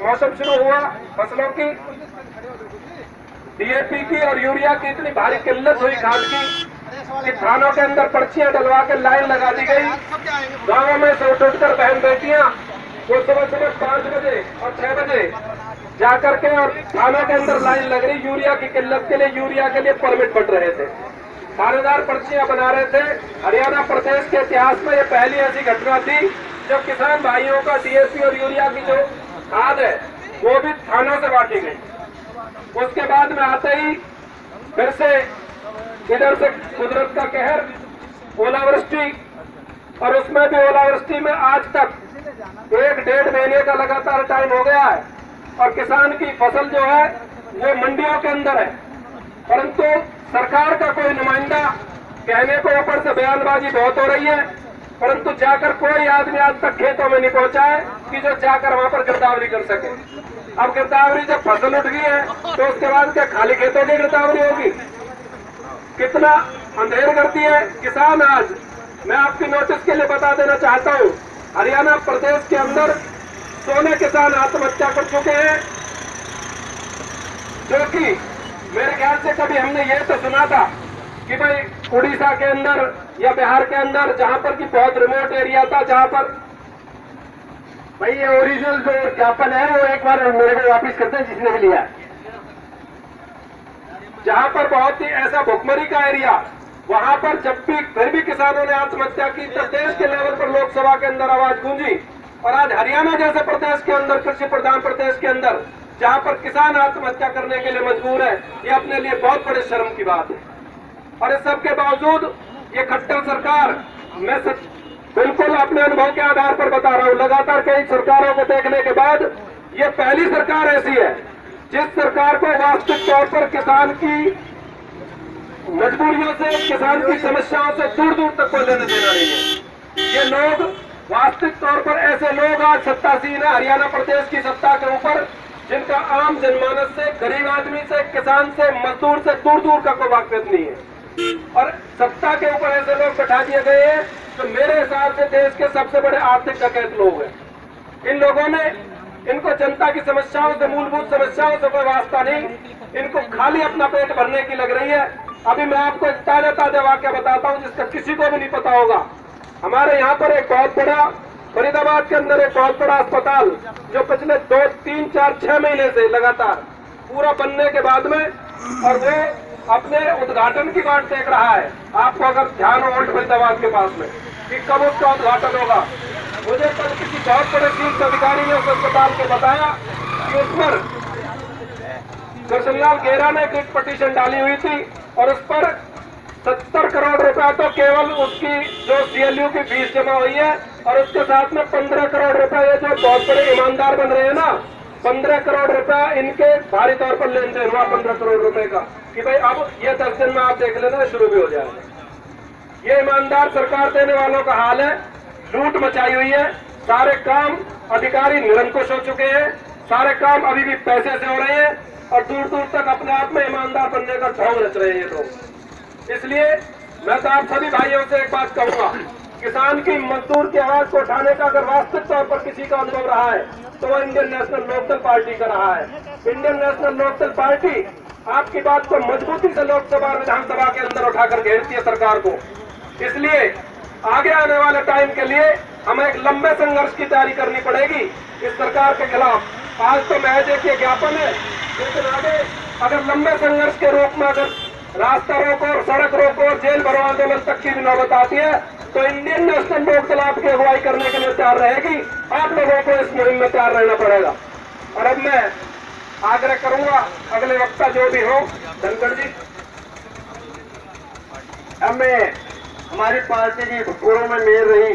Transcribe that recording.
मौसम शुरू हुआ फसलों की, डीएपी की और यूरिया की इतनी भारी किल्लत हुई खाद की कि थानों के अंदर पर्चियां डलवा के लाइन लगा दी गई। गांवों में से उठ कर बहन बेटियां वो सुबह सुबह 5 बजे और 6 बजे जाकर के और थानों के अंदर लाइन लग रही यूरिया की किल्लत के लिए, यूरिया के लिए परमिट बट रहे थे, थानेदार पर्चियां बना रहे थे। हरियाणा प्रदेश के इतिहास में ये पहली ऐसी घटना थी जब किसान भाइयों का डीएपी और यूरिया की जो खाद है वो भी थानों से बांटी गई। उसके बाद में आते ही फिर से इधर से कुदरत का कहर, ओलावृष्टि, और उसमें भी ओलावृष्टि में आज तक 1-1.5 महीने का लगातार टाइम हो गया है और किसान की फसल जो है वो मंडियों के अंदर है, परंतु सरकार का कोई नुमाइंदा, कहने को ऊपर से बयानबाजी बहुत हो रही है, परंतु जाकर कोई आदमी आज तक खेतों में नहीं पहुंचा है कि जो जाकर वहां पर गिरदावरी कर सके। अब गिरदावरी जब फसल उठ गई है तो उसके बाद क्या खाली खेतों की गिरदावरी होगी? कितना अंधेर करती है किसान। आज मैं आपकी नोटिस के लिए बता देना चाहता हूं, हरियाणा प्रदेश के अंदर 16 किसान आत्महत्या कर चुके हैं, जो कि मेरे ख्याल से कभी हमने ये तो सुना था कि भाई उड़ीसा के अंदर या बिहार के अंदर जहां पर कि बहुत रिमोट एरिया था, जहां पर भाई ये ओरिजिनल जो ज्ञापन है वो एक बार मेरे को वापिस करते हैं जिसने भी लिया, जहां पर बहुत ही ऐसा भुखमरी का एरिया, वहां पर जब भी फिर भी किसानों ने आत्महत्या की तो देश के लेवल पर लोकसभा के अंदर आवाज गूंजी। और आज हरियाणा जैसे प्रदेश के अंदर, कृषि प्रधान प्रदेश के अंदर, जहां पर किसान आत्महत्या करने के लिए मजबूर है, ये अपने लिए बहुत बड़े शर्म की बात है। और इस सब के बावजूद ये खट्टर सरकार, मैं बिल्कुल अपने अनुभव के आधार पर बता रहा हूं, लगातार कई सरकारों को देखने के बाद ये पहली सरकार ऐसी है जिस सरकार को वास्तविक तौर पर किसान की मजबूरियों से, किसान की समस्याओं से दूर दूर तक कोई लेना देना नहीं है। ये लोग वास्तविक तौर पर ऐसे लोग आज सत्तासीन है हरियाणा प्रदेश की सत्ता के ऊपर, जिनका आम जनमानस से, गरीब आदमी से, किसान से, मजदूर से दूर दूर का कोई वाकिफ नहीं है। और सत्ता के ऊपर ऐसे लोग बैठा दिए गए हैं तो मेरे हिसाब से देश के सबसे बड़े आर्थिक डकैत लोग हैं। इन लोगों ने, इनको जनता की समस्याओं से, मूलभूत समस्याओं से कोई वास्ता नहीं, इनको खाली अपना पेट भरने की लग रही है। अभी मैं आपको एक ताजा वाक्य बताता हूं जिसका किसी को भी नहीं पता होगा। हमारे यहाँ पर एक बहुत बड़ा, फरीदाबाद के अंदर एक बहुत बड़ा अस्पताल जो पिछले 2, 3, 4, 6 महीने से लगातार पूरा बनने के बाद में, और वो अपने उद्घाटन की बात देख रहा है। आपको अगर ध्यान हो ओल्ड फरीदाबाद के पास में कि कब उसका उद्घाटन होगा। मुझे कल किसी बहुत बड़े शीर्ष अधिकारी ने उस अस्पताल को बताया कि उस पर कृष्णलाल गेरा ने एक पिटीशन डाली हुई थी और उस पर 70 करोड़ रुपया तो केवल उसकी जो सीएलयू की फीस जमा हुई है, और उसके साथ में 15 करोड़ रुपया, ये जो बहुत बड़े ईमानदार बन रहे हैं ना, 15 करोड़ रुपया इनके भारी तौर पर लेन देन हुआ 15 करोड़ रुपए का, कि भाई अब ये 10 दिन में आप देख लेना शुरू भी हो जाएगा। ये ईमानदार सरकार देने वालों का हाल है। लूट मचाई हुई है, सारे काम अधिकारी निरंकुश हो चुके हैं, सारे काम अभी भी पैसे से हो रहे हैं और दूर दूर तक अपने आप में ईमानदार बनने का ढोंग रच रहे हैं ये लोग। इसलिए मैं तो आप सभी भाइयों से एक बात कहूंगा, किसान की, मजदूर की आवाज को उठाने का अगर वास्तविक तौर पर किसी का अनुभव रहा है तो वो इंडियन नेशनल लोकदल पार्टी का रहा है। इंडियन नेशनल लोकदल पार्टी आपकी बात को मजबूती से लोकसभा और विधानसभा के अंदर उठाकर घेरती है सरकार को। इसलिए आगे आने वाले टाइम के लिए हमें एक लंबे संघर्ष की तैयारी करनी पड़ेगी इस सरकार के खिलाफ। आज तो महज एक ज्ञापन है, लेकिन आगे अगर लंबे संघर्ष के रूप में अगर रास्ता रोको और सड़क रोको और जेल भरो आंदोलन तक की नौबत आती है तो इंडियन नेशनल लोकदल आपकी अगुवाई करने के लिए तैयार रहेगी। आप लोगों को इस मुहिम में तैयार रहना पड़ेगा। और अब मैं आग्रह करूंगा अगले वक्ता जो भी हो, धनखड़ जी, हमें हमारी पार्टी की पूर्व में मेयर रही